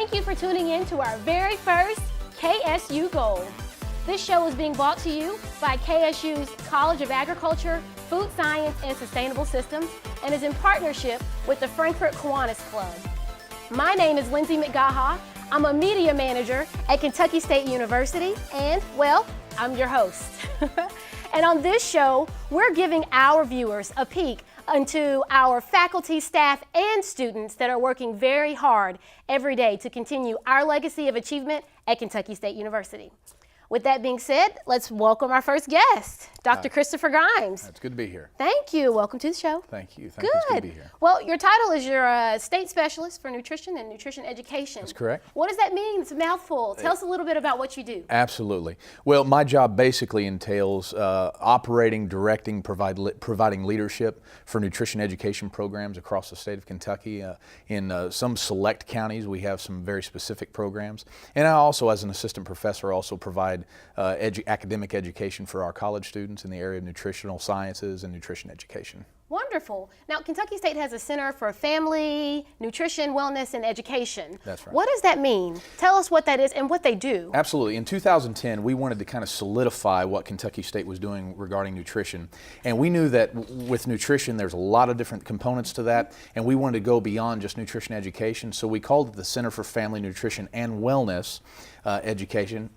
Thank you for tuning in to our very first KSU Gold. This show is being brought to you by KSU's College of Agriculture, Food Science, and Sustainable Systems, and is in partnership with the Frankfurt Kiwanis Club. My name is Lindsay McGaha. I'm a media manager at Kentucky State University, and, well, I'm your host. And on this show, we're giving our viewers a peek into our faculty, staff, and students that are working very hard every day to continue our legacy of achievement at Kentucky State University. With that being said, let's welcome our first guest, Dr. Christopher Grimes. It's good to be here. Thank you. Welcome to the show. Thank you. Good. It's good to be here. Well, your title is you're a state specialist for nutrition and nutrition education. That's correct. What does that mean? It's a mouthful. Tell us a little bit about what you do. Absolutely. Well, my job basically entails operating, directing, providing leadership for nutrition education programs across the state of Kentucky. In some select counties, we have some very specific programs. And I also, as an assistant professor, also provide academic education for our college students in the area of nutritional sciences and nutrition education. Wonderful. Now, Kentucky State has a Center for Family, Nutrition, Wellness, and Education. That's right. What does that mean? Tell us what that is and what they do. Absolutely. In 2010, we wanted to kind of solidify what Kentucky State was doing regarding nutrition. And we knew that with nutrition, there's a lot of different components to that, and we wanted to go beyond just nutrition education. So we called it the Center for Family, Nutrition, and Wellness Education.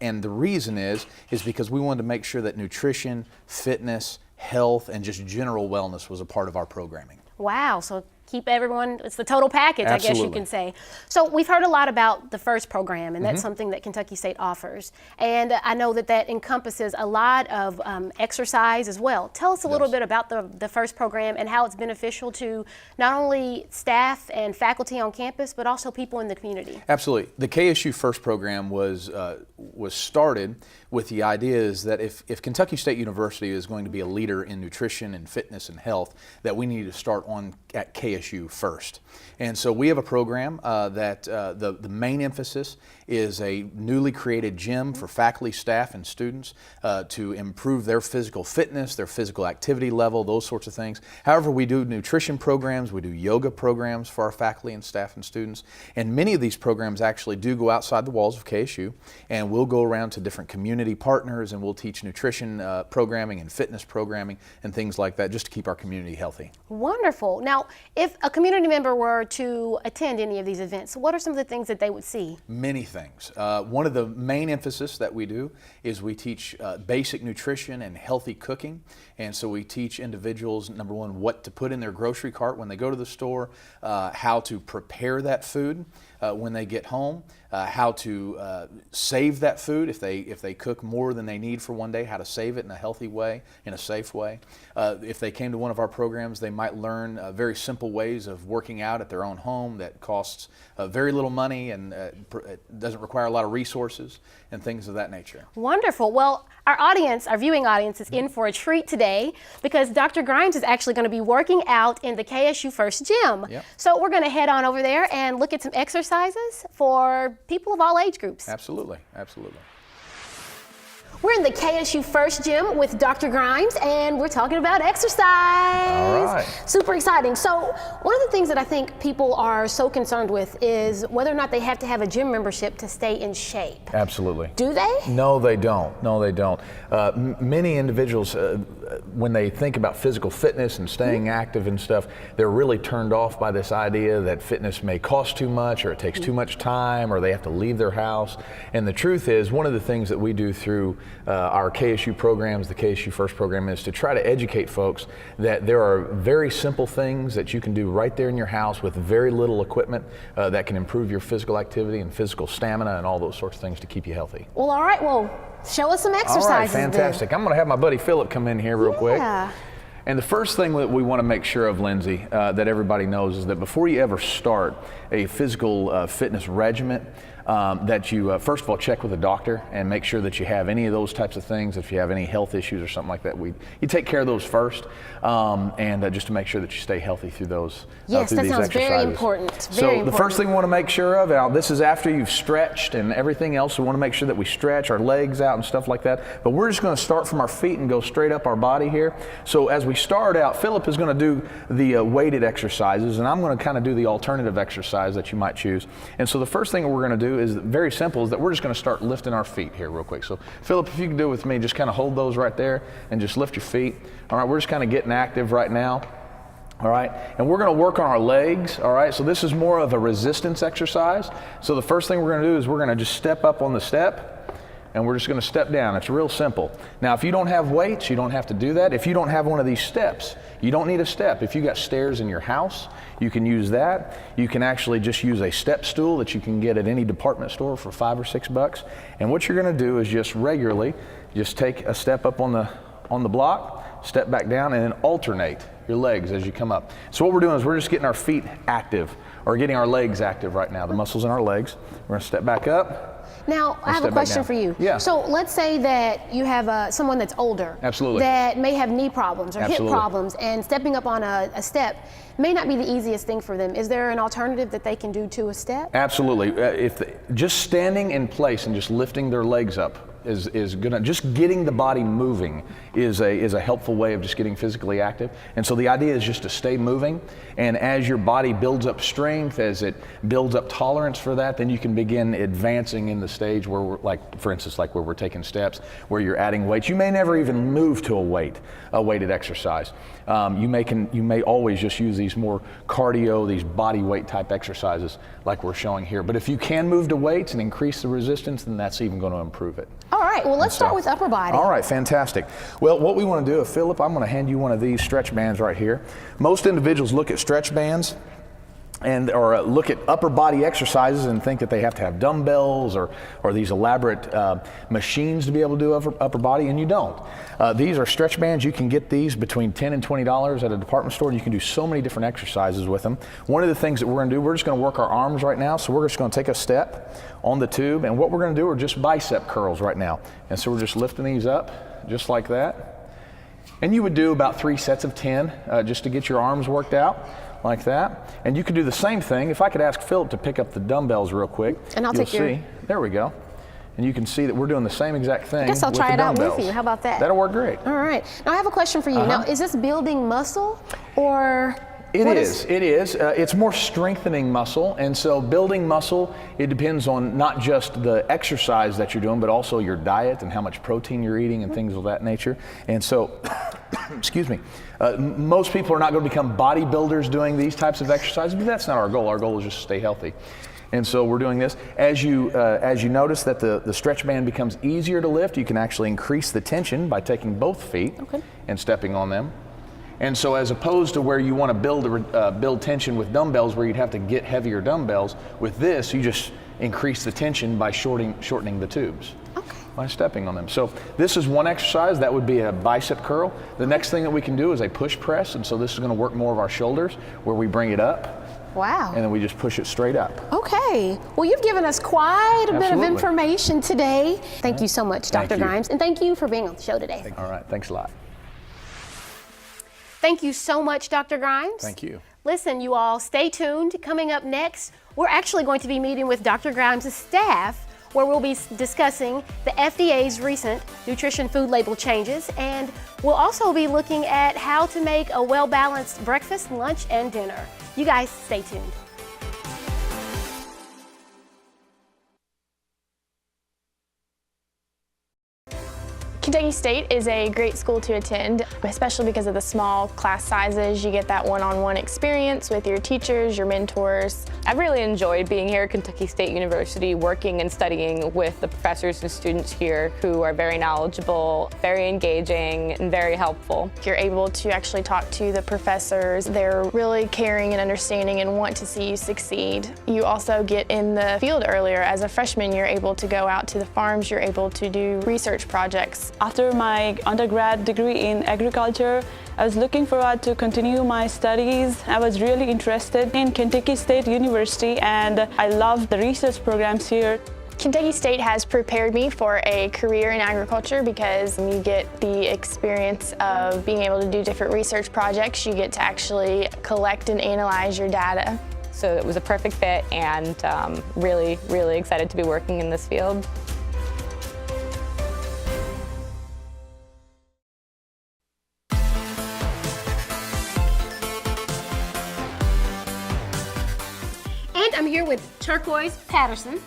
And the reason is because we wanted to make sure that nutrition, fitness, health, and just general wellness was a part of our programming. Wow, so keep everyone, it's the total package, Absolutely. I guess you can say. So we've heard a lot about the FIRST program, and that's something that Kentucky State offers. And I know that that encompasses a lot of exercise as well. Tell us a little bit about the FIRST program and how it's beneficial to not only staff and faculty on campus, but also people in the community. Absolutely. The KSU FIRST program was started with the idea is that if Kentucky State University is going to be a leader in nutrition and fitness and health, that we need to start at KSU first. And so we have a program that the main emphasis is a newly created gym for faculty, staff, and students to improve their physical fitness, their physical activity level, those sorts of things. However, we do nutrition programs, we do yoga programs for our faculty and staff and students, and many of these programs actually do go outside the walls of KSU, and we'll go around to different community partners and we'll teach nutrition programming and fitness programming and things like that just to keep our community healthy. Wonderful. Now, if a community member were to attend any of these events, what are some of the things that they would see? Many things. One of the main emphasis that we do is we teach basic nutrition and healthy cooking. And so we teach individuals, number one, what to put in their grocery cart when they go to the store, how to prepare that food when they get home, how to save that food if they cook more than they need for one day, how to save it in a healthy way, in a safe way. If they came to one of our programs, they might learn very simple ways of working out at their own home that costs very little money and it doesn't require a lot of resources and things of that nature. Wonderful. Well, our audience, our viewing audience, is in for a treat today because Dr. Grimes is actually going to be working out in the KSU FIRST gym. Yep. So we're going to head on over there and look at some exercises for people of all age groups. Absolutely, absolutely. We're in the KSU FIRST gym with Dr. Grimes, and we're talking about exercise. All right. Super exciting. So one of the things that I think people are so concerned with is whether or not they have to have a gym membership to stay in shape. Absolutely. Do they? No, they don't. No, they don't. Many individuals, when they think about physical fitness and staying active and stuff, they're really turned off by this idea that fitness may cost too much or it takes too much time or they have to leave their house. And the truth is, one of the things that we do through our KSU programs, the KSU FIRST program, is to try to educate folks that there are very simple things that you can do right there in your house with very little equipment that can improve your physical activity and physical stamina and all those sorts of things to keep you healthy. Well, all right. Well, show us some exercises. All right, fantastic. I'm going to have my buddy Philip come in here real quick. Yeah. And the first thing that we want to make sure of, Lindsay, that everybody knows is that before you ever start a physical fitness regimen, that you first of all check with a doctor and make sure that you have any of those types of things. If you have any health issues or something like that, you take care of those first, and just to make sure that you stay healthy through those. Yes, through that these sounds exercises. very important. So the first thing we want to make sure of, now this is after you've stretched and everything else, we want to make sure that we stretch our legs out and stuff like that. But we're just going to start from our feet and go straight up our body here. So as we start out, Philip is going to do the weighted exercises, and I'm going to kind of do the alternative exercise that you might choose. And so the first thing we're going to do is very simple, is that we're just going to start lifting our feet here real quick. So Philip, if you can do it with me, just kind of hold those right there and just lift your feet. All right, we're just kind of getting active right now. All right, and we're going to work on our legs. All right, so this is more of a resistance exercise. So the first thing we're going to do is we're going to just step up on the step, and we're just going to step down. It's real simple. Now, if you don't have weights, you don't have to do that. If you don't have one of these steps, you don't need a step. If you got stairs in your house, you can use that. You can actually just use a step stool that you can get at any department store for $5 or $6. And what you're going to do is just regularly just take a step up on the block, step back down, and then alternate your legs as you come up. So what we're doing is we're just getting our feet active, or getting our legs active right now, the muscles in our legs. We're going to step back up. Now, I have a question for you. Yeah. So let's say that you have someone that's older. Absolutely. That may have knee problems or Absolutely. hip problems, and stepping up on a step may not be the easiest thing for them. Is there an alternative that they can do to a step? Absolutely. Just standing in place and just lifting their legs up is gonna, just getting the body moving is a helpful way of just getting physically active. And so the idea is just to stay moving, and as your body builds up strength, as it builds up tolerance for that, then you can begin advancing in the stage where we're, like, for instance, like where we're taking steps, where you're adding weights. You may never even move to a weighted exercise. You may always just use these more cardio, these body weight type exercises like we're showing here. But if you can move to weights and increase the resistance, then that's even going to improve it. All right, well, let's start with upper body. All right, fantastic. Well, what we want to do, Philip, I'm going to hand you one of these stretch bands right here. Most individuals look at stretch bands or look at upper body exercises and think that they have to have dumbbells or these elaborate machines to be able to do upper body, and you don't. These are stretch bands. You can get these between $10 and $20 at a department store, and you can do so many different exercises with them. One of the things that we're going to do, we're just going to work our arms right now, so we're just going to take a step on the tube, and what we're going to do are just bicep curls right now. And so we're just lifting these up just like that. And you would do about 3 sets of 10 just to get your arms worked out. Like that. And you could do the same thing. If I could ask Philip to pick up the dumbbells real quick. And I'll take your... There we go. And you can see that we're doing the same exact thing. I guess I'll try it out with you. How about that? That'll work great. All right. Now I have a question for you. Now, is this building muscle or... It is. It's more strengthening muscle, and so building muscle, it depends on not just the exercise that you're doing, but also your diet and how much protein you're eating and things of that nature. And so, excuse me, most people are not going to become bodybuilders doing these types of exercises, but that's not our goal. Our goal is just to stay healthy. And so we're doing this. As you notice that the stretch band becomes easier to lift, you can actually increase the tension by taking both feet and stepping on them. And so as opposed to where you want to build tension with dumbbells where you'd have to get heavier dumbbells, with this you just increase the tension by shortening the tubes by stepping on them. So this is one exercise. That would be a bicep curl. The next thing that we can do is a push press, and so this is going to work more of our shoulders where we bring it up. Wow. And then we just push it straight up. Okay. Well, you've given us quite a bit of information today. Thank you so much, Dr. Grimes, and thank you for being on the show today. All right. Thanks a lot. Thank you so much, Dr. Grimes. Thank you. Listen, you all, stay tuned. Coming up next, we're actually going to be meeting with Dr. Grimes' staff, where we'll be discussing the FDA's recent nutrition food label changes, and we'll also be looking at how to make a well-balanced breakfast, lunch, and dinner. You guys stay tuned. Kentucky State is a great school to attend, especially because of the small class sizes. You get that one-on-one experience with your teachers, your mentors. I've really enjoyed being here at Kentucky State University, working and studying with the professors and students here who are very knowledgeable, very engaging, and very helpful. You're able to actually talk to the professors. They're really caring and understanding and want to see you succeed. You also get in the field earlier. As a freshman, you're able to go out to the farms, you're able to do research projects. After my undergrad degree in agriculture, I was looking forward to continue my studies. I was really interested in Kentucky State University and I love the research programs here. Kentucky State has prepared me for a career in agriculture because you get the experience of being able to do different research projects. You get to actually collect and analyze your data. So it was a perfect fit, and really, really excited to be working in this field. And I'm here with Turquoise Patterson,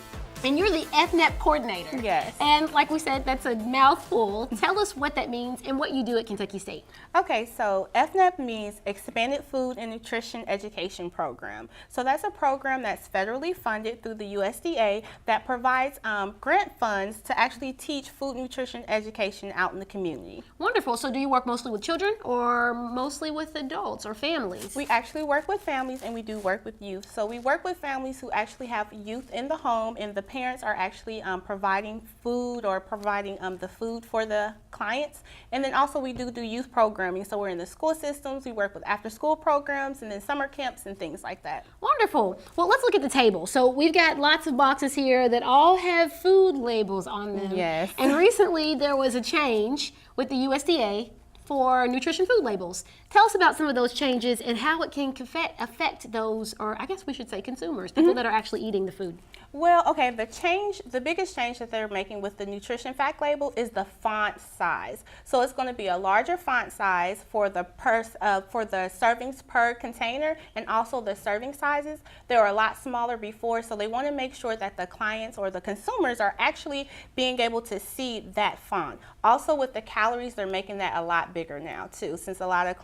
and you're the FNEP coordinator. Yes. And like we said, that's a mouthful. Tell us what that means and what you do at Kentucky State. Okay, so FNEP means Expanded Food and Nutrition Education Program. So that's a program that's federally funded through the USDA that provides grant funds to actually teach food nutrition education out in the community. Wonderful. So do you work mostly with children or mostly with adults or families? We actually work with families and we do work with youth. So we work with families who actually have youth in the home, and the parents are actually providing food or providing the food for the clients. And then also we do youth programming. So we're in the school systems, we work with after school programs and then summer camps and things like that. Wonderful. Well, let's look at the table. So we've got lots of boxes here that all have food labels on them. Yes. And recently there was a change with the USDA for nutrition food labels. Tell us about some of those changes and how it can affect those, or I guess we should say consumers, people that are actually eating the food. Well, okay, the biggest change that they're making with the nutrition fact label is the font size. So it's going to be a larger font size for the servings per container, and also the serving sizes. They were a lot smaller before, so they want to make sure that the clients or the consumers are actually being able to see that font. Also with the calories, they're making that a lot bigger now too, since a lot of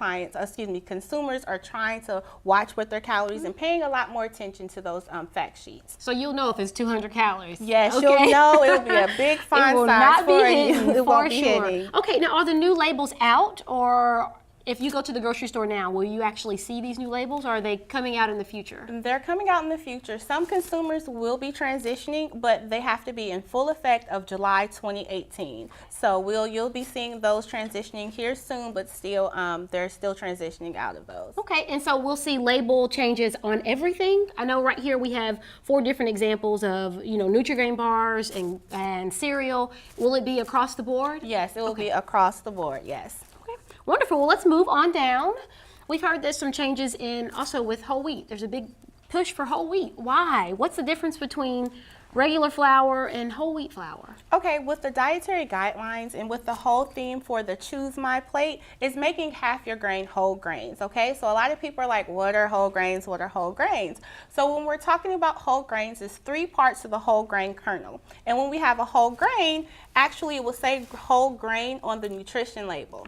consumers are trying to watch what their calories and paying a lot more attention to those fact sheets. So you'll know if it's 200 calories. Yes, okay. You'll know it'll be a big font it will size not be for hidden, you. It for won't be sure. hidden. Okay, now are the new labels out, or if you go to the grocery store now, will you actually see these new labels, or are they coming out in the future? They're coming out in the future. Some consumers will be transitioning, but they have to be in full effect of July 2018. So you'll be seeing those transitioning here soon, but still they're still transitioning out of those. Okay, and so we'll see label changes on everything. I know right here we have 4 different examples of, Nutri-Grain bars and cereal. Will it be across the board? Yes, it will be across the board, yes. Wonderful. Well, let's move on down. We've heard there's some changes also with whole wheat. There's a big push for whole wheat. Why? What's the difference between regular flour and whole wheat flour? Okay, with the dietary guidelines and with the whole theme for the Choose My Plate is making half your grain whole grains, okay? So a lot of people are like, what are whole grains? What are whole grains? So when we're talking about whole grains, it's 3 parts of the whole grain kernel. And when we have a whole grain, actually it will say whole grain on the nutrition label.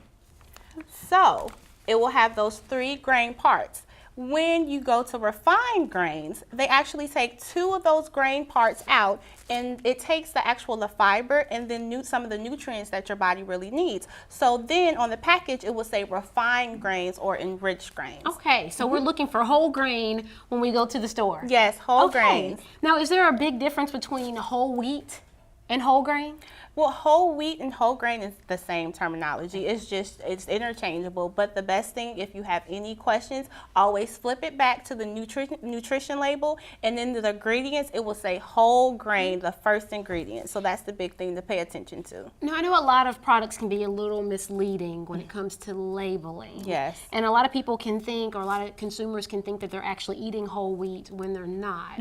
So it will have those 3 grain parts. When you go to refined grains, they actually take 2 of those grain parts out, and it takes the fiber and then some of the nutrients that your body really needs. So then on the package, it will say refined grains or enriched grains. Okay, so we're looking for whole grain when we go to the store. Yes, whole grains. Now, is there a big difference between whole wheat and whole grain? Well, whole wheat and whole grain is the same terminology. It's interchangeable. But the best thing, if you have any questions, always flip it back to the nutrition label, and then the ingredients, it will say whole grain, the first ingredient. So that's the big thing to pay attention to. Now, I know a lot of products can be a little misleading when it comes to labeling. Yes. And a lot of people can think, or a lot of consumers can think that they're actually eating whole wheat when they're not.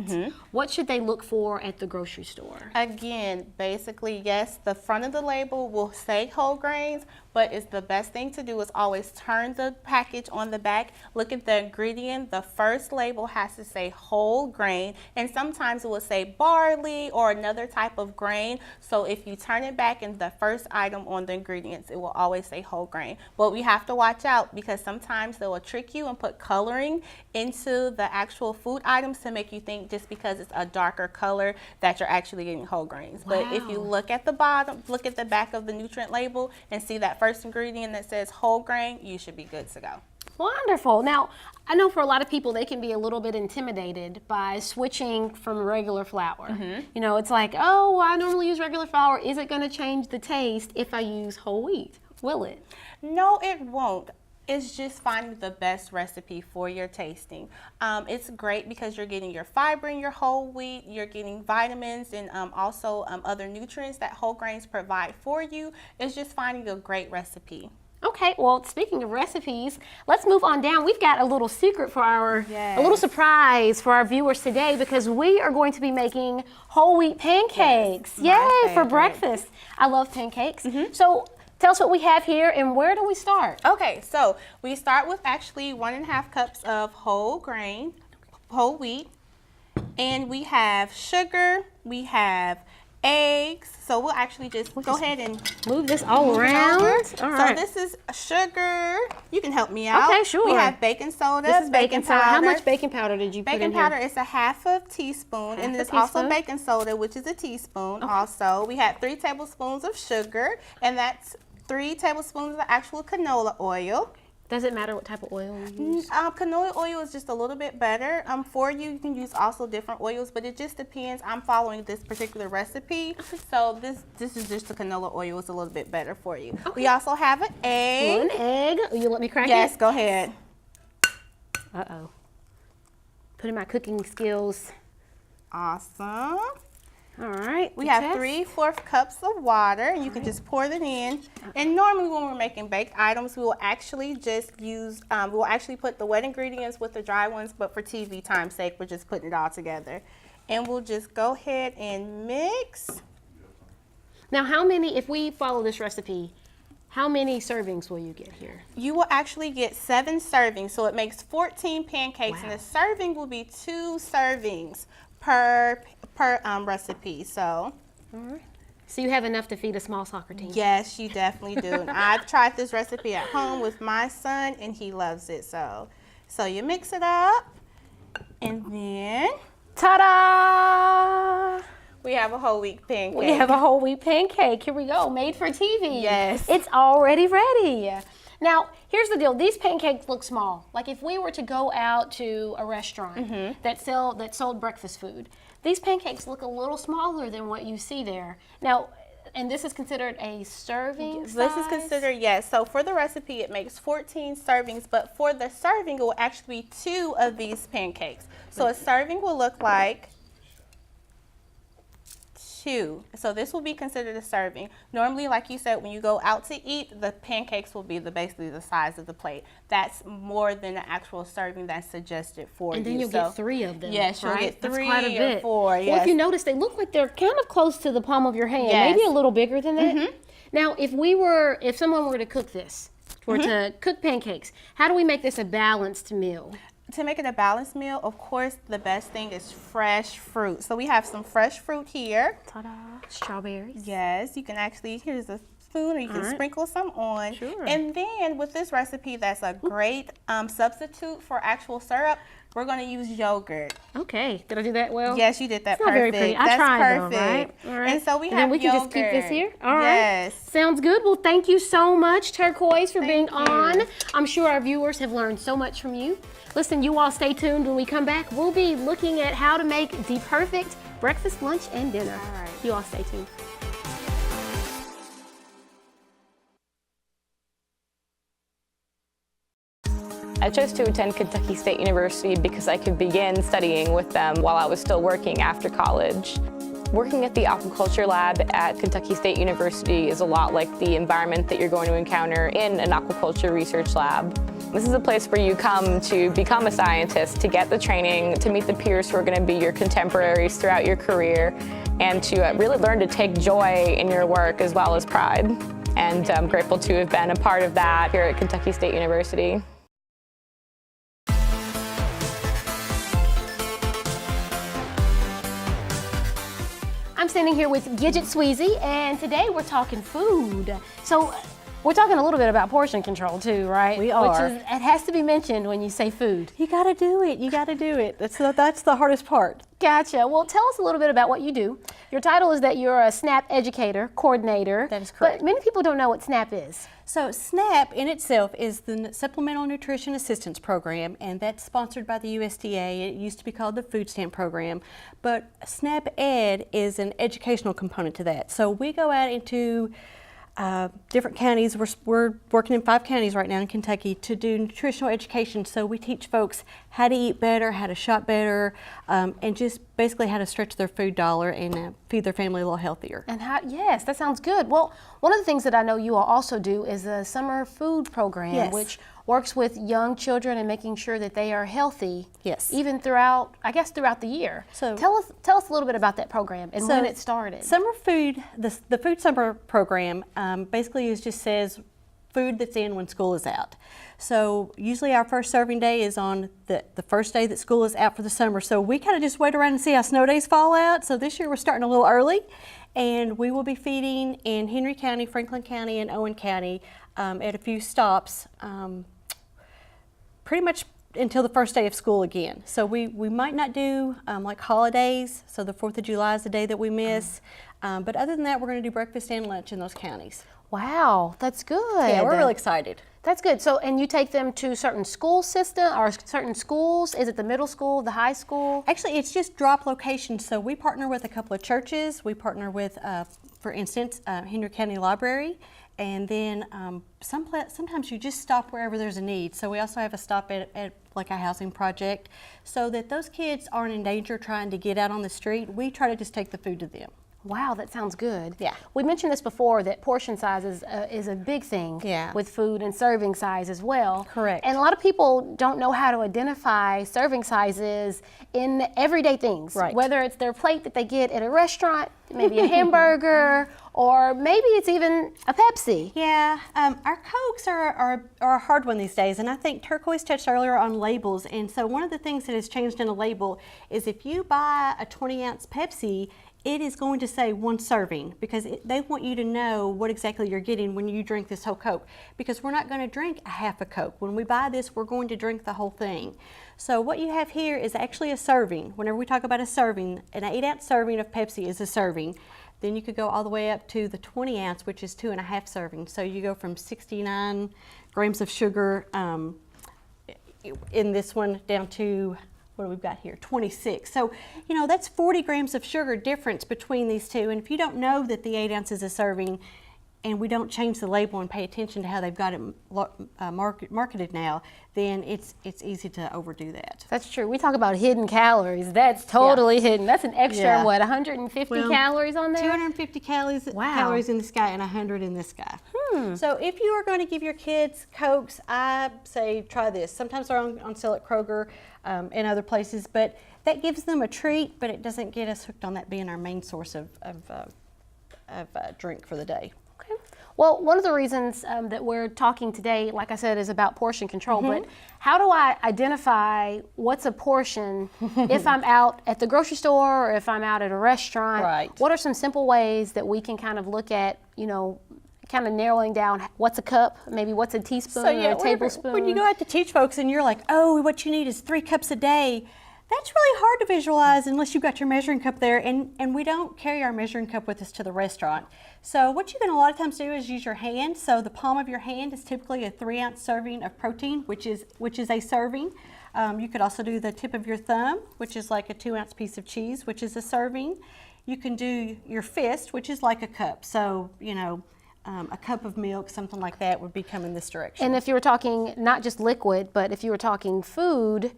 What should they look for at the grocery store? Again, basically, yes, the front of the label will say whole grains, but it's the best thing to do is always turn the package on the back, look at the ingredient. The first label has to say whole grain, and sometimes it will say barley or another type of grain. So if you turn it back and the first item on the ingredients, it will always say whole grain. But we have to watch out because sometimes they will trick you and put coloring into the actual food items to make you think just because it's a darker color that you're actually getting whole grains. Wow. But if you look at the bottom, look at the back of the nutrient label and see that first ingredient that says whole grain, you should be good to go. Wonderful. Now, I know for a lot of people, they can be a little bit intimidated by switching from regular flour. You know, it's like, oh, I normally use regular flour. Is it going to change the taste if I use whole wheat? Will it? No, it won't. is just finding the best recipe for your tasting. It's great because you're getting your fiber in your whole wheat, you're getting vitamins and also other nutrients that whole grains provide for you. It's just finding a great recipe. Okay, well, speaking of recipes, let's move on down. We've got a little secret for a little surprise for our viewers today, because we are going to be making whole wheat pancakes. Yes, yay, for breakfast. I love pancakes. So tell us what we have here and where do we start? Okay, so we start with actually 1.5 cups of whole wheat, and we have sugar, we have eggs. So we'll actually just go ahead and move this all around. All right. So this is sugar. You can help me out. Okay, sure. We have baking soda. This is baking soda. powder. How much baking powder did you put in Baking here? powder is a 1/2 teaspoon, and there's also baking soda, which is a teaspoon. Also, we have 3 tablespoons of sugar, and that's 3 tablespoons of actual canola oil. Does it matter what type of oil you use? Canola oil is just a little bit better. For you, you can use also different oils, but it just depends. I'm following this particular recipe, so this is just the canola oil is a little bit better for you. We also have an egg. One egg. You let me crack it? Yes, go ahead. Uh-oh. Putting my cooking skills. Awesome. All right. We have 3/4 cups of water, and you can just pour them in. And normally when we're making baked items, we will actually just use, we'll actually put the wet ingredients with the dry ones, but for TV time's sake, we're just putting it all together. And we'll just go ahead and mix. Now, how many, if we follow this recipe, how many servings will you get here? You will actually get 7 servings, so it makes 14 pancakes, and a serving will be 2 servings per recipe. So So you have enough to feed a small soccer team? yes, you definitely do. And I've tried this recipe at home with my son, and he loves it. So you mix it up, and then ta-da! we have a whole wheat pancake. We have a whole wheat pancake. Here we go, made for TV. Yes. It's already ready. Now, here's the deal. These pancakes look small. Like if we were to go out to a restaurant that sold breakfast food, these pancakes look a little smaller than what you see there. Now, and this is considered a serving size? This is considered, yes. So for the recipe, it makes 14 servings, but for the serving, it will actually be 2 of these pancakes. So a serving will look like 2. So this will be considered a serving. Normally, like you said, when you go out to eat, the pancakes will be basically the size of the plate. That's more than the actual serving that's suggested for you. And then you'll get 3 of them. Yes, you'll right? get 3 That's quite a bit. or 4. Yes. Well, if you notice, they look like they're kind of close to the palm of your hand, Yes. maybe a little bigger than that. Now, if someone were to cook this, to cook pancakes, how do we make this a balanced meal? To make it a balanced meal, of course, the best thing is fresh fruit. So we have some fresh fruit here. Ta-da! Strawberries. Yes, you can actually, here's a spoon, or you can sprinkle some on. Sure. And then with this recipe, that's a great substitute for actual syrup. We're going to use yogurt. Okay, did I do that well? Yes, you did that It's not perfect. very pretty. I That's tried perfect. though, right? All right. And so we And have then we can just keep this here? All right. Yes. Sounds good. Well, thank you so much, Turquoise, for being on. I'm sure our viewers have learned so much from you. Listen, you all stay tuned. When we come back, we'll be looking at how to make the perfect breakfast, lunch, and dinner. All right. You all stay tuned. I chose to attend Kentucky State University because I could begin studying with them while I was still working after college. Working at the aquaculture lab at Kentucky State University is a lot like the environment that you're going to encounter in an aquaculture research lab. This is a place where you come to become a scientist, to get the training, to meet the peers who are going to be your contemporaries throughout your career, and to really learn to take joy in your work as well as pride. And I'm grateful to have been a part of that here at Kentucky State University. I'm standing here with Gidget Sweezy, and today we're talking food. So we're talking a little bit about portion control too, right? We are. Which is, it has to be mentioned when you say food. You gotta do it. You gotta do it. That's the hardest part. Gotcha. Well, tell us a little bit about what you do. Your title is that you're a SNAP educator, coordinator. That is correct. But many people don't know what SNAP is. So SNAP in itself is the Supplemental Nutrition Assistance Program, and that's sponsored by the USDA. It used to be called the Food Stamp Program, but SNAP Ed is an educational component to that. So we go out into different counties. We're working in 5 counties right now in Kentucky to do nutritional education. So we teach folks how to eat better, how to shop better, and just basically how to stretch their food dollar and feed their family a little healthier. And how, yes, that sounds good. Well, one of the things that I know you all also do is a summer food program, Yes. which works with young children and making sure that they are healthy. Yes. Even throughout, I guess, throughout the year. So tell us a little bit about that program and when it started. Summer food, the food summer program basically just says food that's in when school is out. So usually our first serving day is on the first day that school is out for the summer. So we kind of just wait around and see how snow days fall out. So this year we're starting a little early, and we will be feeding in Henry County, Franklin County, and Owen County at a few stops pretty much until the first day of school again. So we might not do like holidays, so the 4th of July is the day that we miss. But other than that, we're going to do breakfast and lunch in those counties. Wow, that's good. Yeah, we're really excited. That's good. So, and you take them to certain school system or certain schools? Is it the middle school, the high school? Actually, it's just drop locations. So we partner with a couple of churches. We partner with, for instance, Henry County Library. And then sometimes you just stop wherever there's a need. So we also have a stop at like a housing project so that those kids aren't in danger trying to get out on the street. We try to just take the food to them. Wow, that sounds good. Yeah. We mentioned this before, that portion size is a big thing with food, and serving size as well. Correct. And a lot of people don't know how to identify serving sizes in everyday things. Right. Whether it's their plate that they get at a restaurant, maybe a hamburger, or maybe it's even a Pepsi. Yeah, our Cokes are a hard one these days, and I think Turquoise touched earlier on labels. And so one of the things that has changed in a label is if you buy a 20-ounce Pepsi, it is going to say 1 serving because they want you to know what exactly you're getting when you drink this whole Coke, because we're not going to drink a half a Coke. When we buy this, we're going to drink the whole thing. So what you have here is actually a serving. Whenever we talk about a serving, an 8-ounce serving of Pepsi is a serving. Then you could go all the way up to the 20-ounce, which is 2.5 servings. So you go from 69 grams of sugar in this one down to, what do we've got here, 26. So, you know, that's 40 grams of sugar difference between these two. And if you don't know that the 8 ounces is a serving, and we don't change the label and pay attention to how they've got it marketed now, then it's easy to overdo that. That's true. We talk about hidden calories. That's totally hidden. That's an extra, what, 150 calories on there? 250 calories in this guy and 100 in this guy. So if you are going to give your kids Cokes, I say try this. Sometimes they're on sale at Kroger and other places, but that gives them a treat, but it doesn't get us hooked on that being our main source of drink for the day. Well, one of the reasons that we're talking today, like I said, is about portion control. But how do I identify what's a portion if I'm out at the grocery store or if I'm out at a restaurant? Right. What are some simple ways that we can kind of look at, you know, kind of narrowing down what's a cup, maybe what's a teaspoon or a tablespoon? When you go out to teach folks and you're like, oh, what you need is 3 cups a day, that's really hard to visualize unless you've got your measuring cup there, and we don't carry our measuring cup with us to the restaurant. So what you can a lot of times do is use your hand. So the palm of your hand is typically a 3-ounce serving of protein, which is a serving. You could also do the tip of your thumb, which is like a 2-ounce piece of cheese, which is a serving. You can do your fist, which is like a cup. So, you know, a cup of milk, something like that would be coming this direction. And if you were talking not just liquid, but if you were talking food,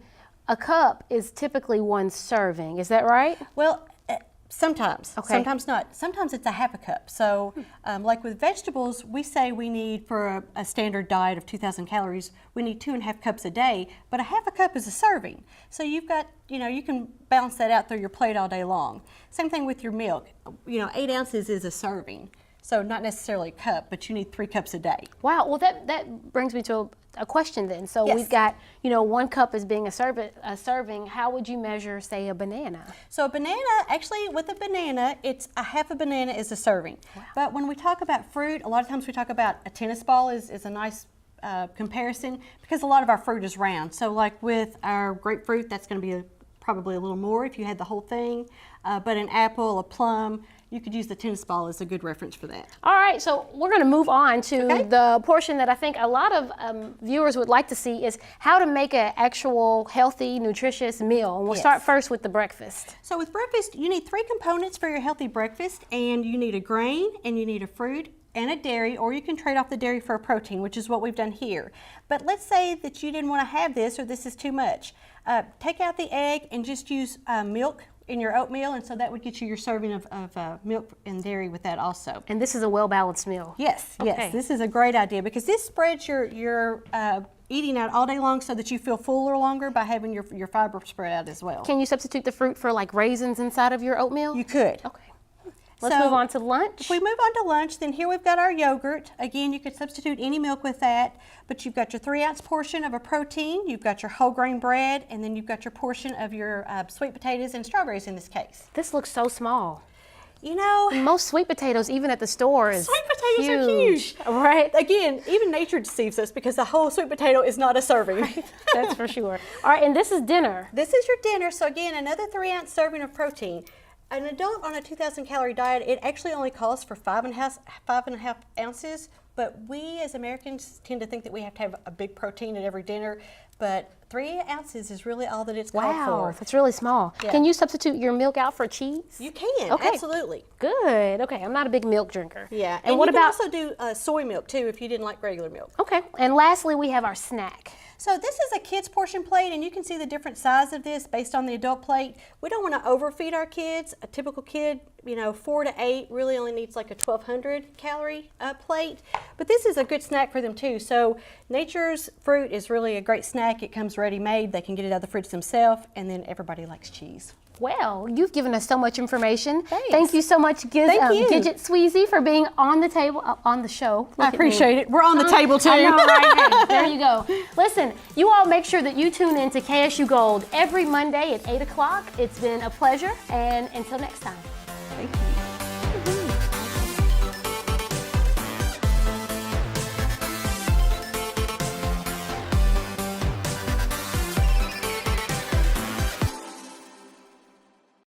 a cup is typically 1 serving. Is that right? Well, sometimes. Okay. Sometimes not. Sometimes it's a half a cup. So like with vegetables, we say we need for a standard diet of 2,000 calories, we need 2.5 cups a day, but a half a cup is a serving. So you've got, you know, you can balance that out through your plate all day long. Same thing with your milk. You know, 8 ounces is a serving. So not necessarily a cup, but you need 3 cups a day. Wow, well that brings me to a question then. So Yes. we've got, you know, 1 cup as being a serving. How would you measure, say, a banana? So a banana, actually with a banana, it's a half a banana is a serving. Wow. But when we talk about fruit, a lot of times we talk about a tennis ball is a nice comparison because a lot of our fruit is round. So like with our grapefruit, that's going to be probably a little more if you had the whole thing. But an apple, a plum, you could use the tennis ball as a good reference for that. All right, so we're going to move on to the portion that I think a lot of viewers would like to see is how to make an actual healthy, nutritious meal. And we'll start first with the breakfast. So with breakfast, you need 3 components for your healthy breakfast, and you need a grain, and you need a fruit, and a dairy, or you can trade off the dairy for a protein, which is what we've done here. But let's say that you didn't want to have this, or this is too much. Take out the egg and just use milk in your oatmeal, and so that would get you your serving of milk and dairy with that also. And this is a well-balanced meal. Yes, Okay. yes, this is a great idea because this spreads your eating out all day long so that you feel fuller longer by having your fiber spread out as well. Can you substitute the fruit for like raisins inside of your oatmeal? You could. Okay. Let's So, move on to lunch. If we move on to lunch, then here we've got our yogurt. Again, you could substitute any milk with that, but you've got your 3-ounce portion of a protein, you've got your whole grain bread, and then you've got your portion of your sweet potatoes and strawberries in this case. This looks so small. You know, Most sweet potatoes, even at the store, is sweet potatoes are huge. Right? Again, even nature deceives us because the whole sweet potato is not a serving. That's for sure. All right, and this is dinner. This is your dinner, so again, another 3-ounce serving of protein. An adult on a 2,000 calorie diet, it actually only calls for 5.5 ounces, but we as Americans tend to think that we have to have a big protein at every dinner, but 3 ounces is really all that it's called Wow, for. that's really small. Yeah. Can you substitute your milk out for cheese? You can, Okay. absolutely. Good. Okay, I'm not a big milk drinker. Yeah, And what you about? can also do soy milk too if you didn't like regular milk. Okay. And lastly, we have our snack. So this is a kid's portion plate, and you can see the different size of this based on the adult plate. We don't want to overfeed our kids. A typical kid, 4 to 8 really only needs like a 1,200 calorie plate. But this is a good snack for them too. So Nature's fruit is really a great snack. It comes ready made. They can get it out of the fridge themselves, and then everybody likes cheese. Well, you've given us so much information. Thanks. Thank you so much, Thank you. Gidget Sweezy, for being on the table, on the show. I appreciate it. We're on the table too. I know, right? Hey, there you go. Listen, you all make sure that you tune in to KSU Gold every Monday at 8 o'clock. It's been a pleasure, and until next time.